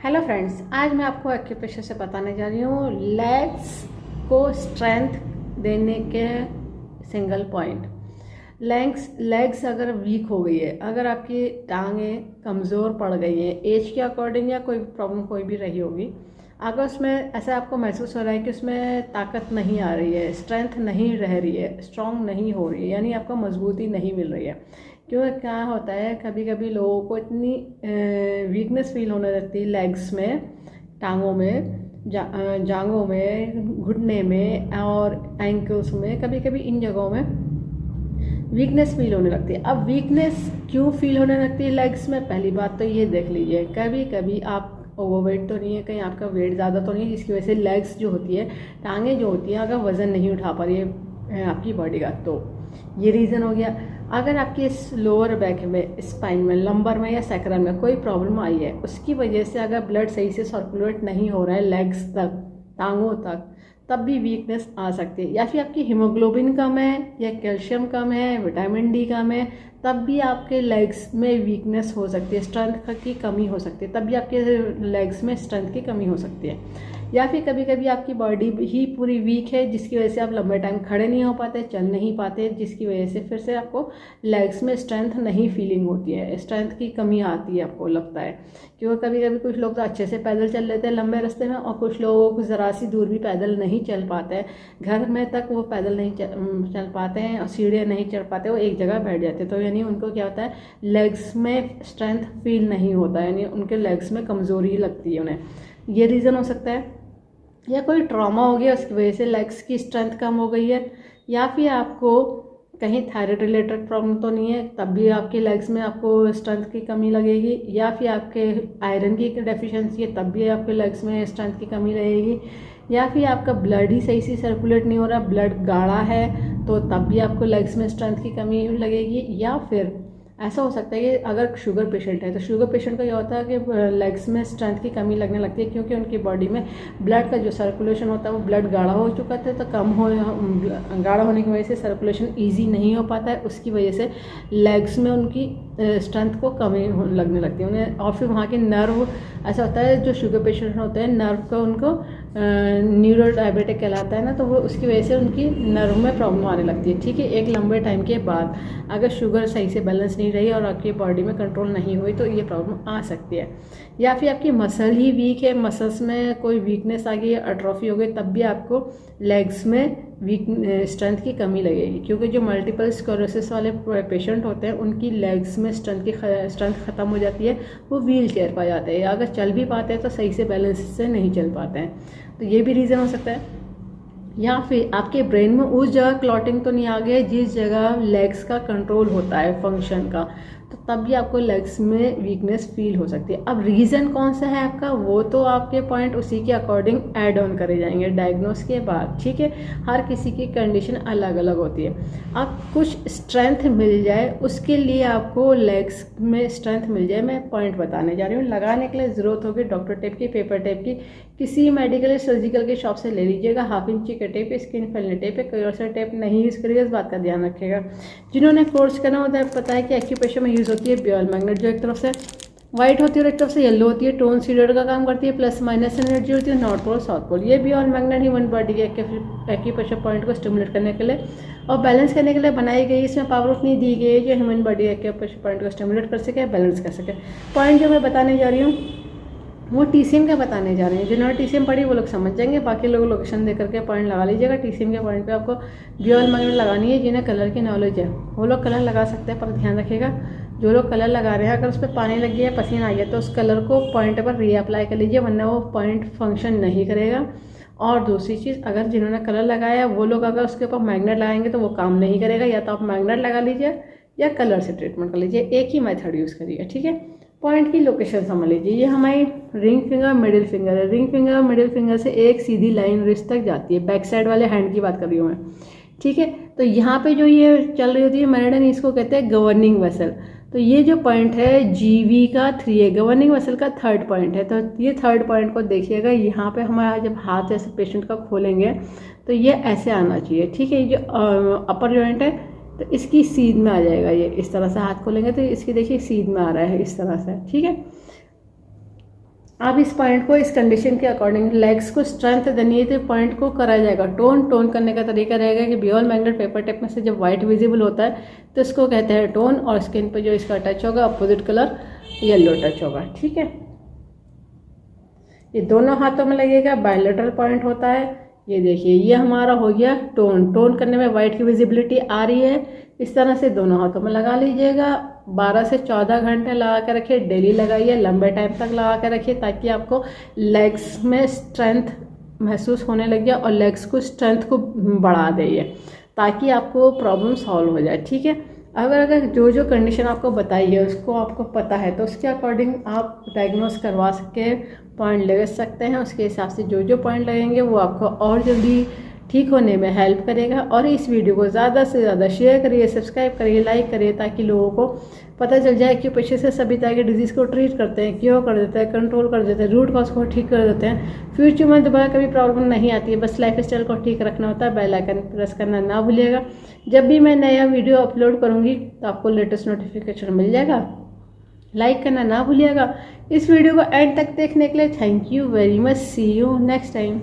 Hello friends, आज मैं आपको एक्यूप्रेशर से बताने जा रही हूँ लेग्स को स्ट्रेंथ देने के सिंगल पॉइंट। लेग्स अगर वीक हो गई है, अगर आपकी टांगें कमज़ोर पड़ गई हैं एज के अकॉर्डिंग या कोई प्रॉब्लम कोई भी रही होगी, अगर उसमें ऐसा आपको महसूस हो रहा है कि उसमें ताकत नहीं आ रही है, स्ट्रेंथ नहीं रह रही है, स्ट्रॉन्ग नहीं हो रही है, यानी आपको मजबूती नहीं मिल रही है। क्योंकि क्या होता है, कभी कभी लोगों को इतनी वीकनेस फील होने लगती है लेग्स में, टांगों में, जांघों में, घुटने में और एंकल्स में, कभी कभी इन जगहों में वीकनेस फील होने लगती है। अब वीकनेस क्यों फील होने लगती है लेग्स में? पहली बात तो ये देख लीजिए, कभी कभी आप ओवरवेट तो नहीं है, कहीं आपका वेट ज़्यादा तो नहीं है जिसकी वजह से लेग्स जो होती है, टांगें जो होती हैं, अगर वज़न नहीं उठा पा रही है आपकी बॉडी का, तो ये रीज़न हो गया। अगर आपकी इस लोअर बैक में, स्पाइन में, लंबर में या सैक्रम में कोई प्रॉब्लम आई है, उसकी वजह से अगर ब्लड सही से सर्कुलेट नहीं हो रहा है लेग्स तक, टांगों तक, तब भी वीकनेस आ सकती है। या फिर आपकी हीमोग्लोबिन कम है या कैल्शियम कम है, विटामिन डी कम है, तब भी आपके लेग्स में वीकनेस हो सकती है, स्ट्रेंथ की कमी हो सकती है, तब भी आपके लेग्स में स्ट्रेंथ की कमी हो सकती है। या फिर कभी कभी आपकी बॉडी ही पूरी वीक है जिसकी वजह से आप लंबे टाइम खड़े नहीं हो पाते, चल नहीं पाते, जिसकी वजह से फिर से आपको लेग्स में स्ट्रेंथ नहीं फीलिंग होती है, स्ट्रेंथ की कमी आती है, आपको लगता है। क्योंकि कभी कभी कुछ लोग तो अच्छे से पैदल चल लेते हैं लंबे रास्ते में, और कुछ लोगों को ज़रा सी दूर भी पैदल नहीं चल पाते हैं, घर में तक वो पैदल नहीं चल पाते हैं और सीढ़ियाँ नहीं चढ़ पाते, वो एक जगह बैठ जाते हैं। तो यानी उनको क्या होता है, लेग्स में स्ट्रेंथ फील नहीं होता, यानी उनके लेग्स में कमज़ोरी लगती है उन्हें। ये रीज़न हो सकता है। या कोई ट्रॉमा हो गया, उसकी वजह से लेग्स की स्ट्रेंथ कम हो गई है। या फिर आपको कहीं थायराइड रिलेटेड प्रॉब्लम तो नहीं है, तब भी आपके लेग्स में आपको स्ट्रेंथ की कमी लगेगी। या फिर आपके आयरन की डेफिशिएंसी है, तब भी आपके लेग्स में स्ट्रेंथ की कमी लगेगी। या फिर आपका ब्लड ही सही से सर्कुलेट नहीं हो रहा, ब्लड गाढ़ा है, तो तब भी आपको लेग्स में स्ट्रेंथ की कमी लगेगी। या फिर ऐसा हो सकता है कि अगर शुगर पेशेंट है, तो शुगर पेशेंट का क्या होता है कि लेग्स में स्ट्रेंथ की कमी लगने लगती है, क्योंकि उनकी बॉडी में ब्लड का जो सर्कुलेशन होता है वो ब्लड गाढ़ा हो चुका था, तो गाढ़ा होने की वजह से सर्कुलेशन इजी नहीं हो पाता है, उसकी वजह से लेग्स में उनकी स्ट्रेंथ को कमी लगने लगती है उन्हें। और फिर वहाँ के नर्व, ऐसा होता है जो शुगर पेशेंट होते हैं, नर्व का उनको न्यूरो डायबिटिक कहलाता है ना, तो वो उसकी वजह से उनकी नर्व में प्रॉब्लम आने लगती है। ठीक है, एक लंबे टाइम के बाद अगर शुगर सही से बैलेंस नहीं रही और आपकी बॉडी में कंट्रोल नहीं हुई, तो ये प्रॉब्लम आ सकती है। या फिर आपकी मसल ही वीक है, मसल्स में कोई वीकनेस आ गई, अट्रोफी हो गई, तब भी आपको लेग्स में स्ट्रेंथ की कमी लगेगी। क्योंकि जो मल्टीपल स्क्लेरोसिस वाले पेशेंट होते हैं, उनकी लेग्स में स्ट्रेंथ ख़त्म हो जाती है, वो व्हील चेयर पर जाते हैं, या अगर चल भी पाते हैं तो सही से बैलेंस से नहीं चल पाते हैं, तो ये भी रीज़न हो सकता है। या फिर आपके ब्रेन में उस जगह क्लॉटिंग तो नहीं आ गया जिस जगह लेग्स का कंट्रोल होता है फंक्शन का, तो तब भी आपको लेग्स में वीकनेस फील हो सकती है। अब रीज़न कौन सा है आपका, वो तो आपके पॉइंट उसी के अकॉर्डिंग ऐड ऑन करे जाएंगे डायग्नोस के बाद। ठीक है, हर किसी की कंडीशन अलग अलग होती है। अब कुछ स्ट्रेंथ मिल जाए, उसके लिए आपको लेग्स में स्ट्रेंथ मिल जाए, मैं पॉइंट बताने जा रही हूँ। लगाने के लिए ज़रूरत होगी डॉक्टर टेप की, पेपर टेप की, किसी मेडिकल सर्जिकल के शॉप से ले लीजिएगा। 1/2 इंची का टेप, स्किन फैलने टेप है, कोई और सा टेप नहीं यूज़ करिएगा, इस बात का ध्यान रखिएगा। जिन्होंने कोर्स करना होता है, पता है कि एक्यूप्रेशर में यूज़ होती है बॉल मैग्नेट, जो एक तरफ से वाइट होती है और एक तरफ से येलो होती है, टोन सीडर का काम करती है, प्लस माइनस एनर्जी होती है, नॉर्थ पोल साउथ पोल। ये बॉल मैग्नेट ह्यूमन बॉडी के एक्यूप्रेशर पॉइंट को स्टिमुलेट करने के लिए और बैलेंस करने के लिए बनाई गई। इसमें पावर उतनी दी गई है जो ह्यूमन बॉडी के एक्यूप्रेशर पॉइंट को स्टिमुलेट कर सके, बैलेंस कर सके। पॉइंट जो मैं बताने जा रही हूँ वो टीसीएम का बताने जा रहे हैं। जिन्होंने टीसीएम पढ़ी वो लोग समझ जाएंगे, बाकी लोग लोकेशन दे करके पॉइंट लगा लीजिएगा। टीसीएम के पॉइंट पे आपको बॉल मैग्नेट लगानी है। जिन्हें कलर की नॉलेज है वो लोग कलर लगा सकते हैं, पर ध्यान रखिएगा जो लोग कलर लगा रहे हैं, अगर उस पर पानी लग गया, पसीना आ गया, तो उस कलर को पॉइंट पर रीअप्लाई कर लीजिए, वरना वो पॉइंट फंक्शन नहीं करेगा। और दूसरी चीज़, अगर जिन्होंने कलर लगाया वो लोग अगर उसके ऊपर मैग्नेट लगाएंगे तो वो काम नहीं करेगा। या तो आप मैग्नेट लगा लीजिए या कलर से ट्रीटमेंट कर लीजिए, एक ही मेथड यूज़ करिए। ठीक है, पॉइंट की लोकेशन समझ लीजिए। ये हमारी रिंग फिंगर, मिडिल फिंगर है। रिंग फिंगर मिडिल फिंगर से एक सीधी लाइन रिस्ट तक जाती है, बैक साइड वाले हैंड की बात कर रही हूँ मैं। ठीक है, तो यहाँ पे जो ये चल रही होती है मेरिडियन, इसको कहते हैं गवर्निंग वेसल। तो ये जो पॉइंट है GV का 3A गवर्निंग मसल का थर्ड पॉइंट है। तो ये थर्ड पॉइंट को देखिएगा, यहाँ पे हमारा जब हाथ ऐसे पेशेंट का खोलेंगे तो ये ऐसे आना चाहिए, ठीक है। ये जो अपर जॉइंट है तो इसकी सीध में आ जाएगा, ये इस तरह से हाथ खोलेंगे तो इसकी देखिए सीध में आ रहा है इस तरह से, ठीक है। अब इस पॉइंट को इस कंडीशन के अकॉर्डिंग लेग्स को स्ट्रेंथ देनी है तो पॉइंट को करा जाएगा टोन करने का तरीका रहेगा कि बियॉल मैग्नेट पेपर टेप में से जब वाइट विजिबल होता है तो इसको कहते हैं टोन, और स्किन पे जो इसका टच होगा अपोजिट कलर येलो टच होगा, ठीक है। ये दोनों हाथों में लगेगा, बायलैटरल पॉइंट होता है। ये देखिए ये हमारा हो गया टोन करने में वाइट की विजिबिलिटी आ रही है। इस तरह से दोनों हाथों में लगा लीजिएगा। 12 से 14 घंटे लगा के रखिए, डेली लगाइए, लंबे टाइम तक लगा के रखिए ताकि आपको लेग्स में स्ट्रेंथ महसूस होने लग जाए और लेग्स को स्ट्रेंथ को बढ़ा दे ये, ताकि आपको प्रॉब्लम सॉल्व हो जाए, ठीक है। अगर जो कंडीशन आपको बताई है उसको आपको पता है तो उसके अकॉर्डिंग आप डायग्नोस करवा सके, पॉइंट लगा सकते हैं। उसके हिसाब से जो पॉइंट लगेंगे वो आपको और जल्दी ठीक होने में हेल्प करेगा। और इस वीडियो को ज़्यादा से ज़्यादा शेयर करिए, सब्सक्राइब करिए, लाइक करिए, ताकि लोगों को पता चल जाए कि पेशे से सभी तरह के डिजीज़ को ट्रीट करते हैं, क्योर कर देते हैं, कंट्रोल कर देते हैं, रूट कॉज को ठीक कर देते हैं। फ्यूचर में दोबारा कभी प्रॉब्लम नहीं आती है, बस लाइफ स्टाइल को ठीक रखना होता है। बेल आइकन प्रेस करना ना भूलिएगा। जब भी मैं नया वीडियो अपलोड करूँगी तो आपको लेटेस्ट नोटिफिकेशन मिल जाएगा। लाइक करना ना भूलिएगा। इस वीडियो को एंड तक देखने के लिए thank you very much. See you next time.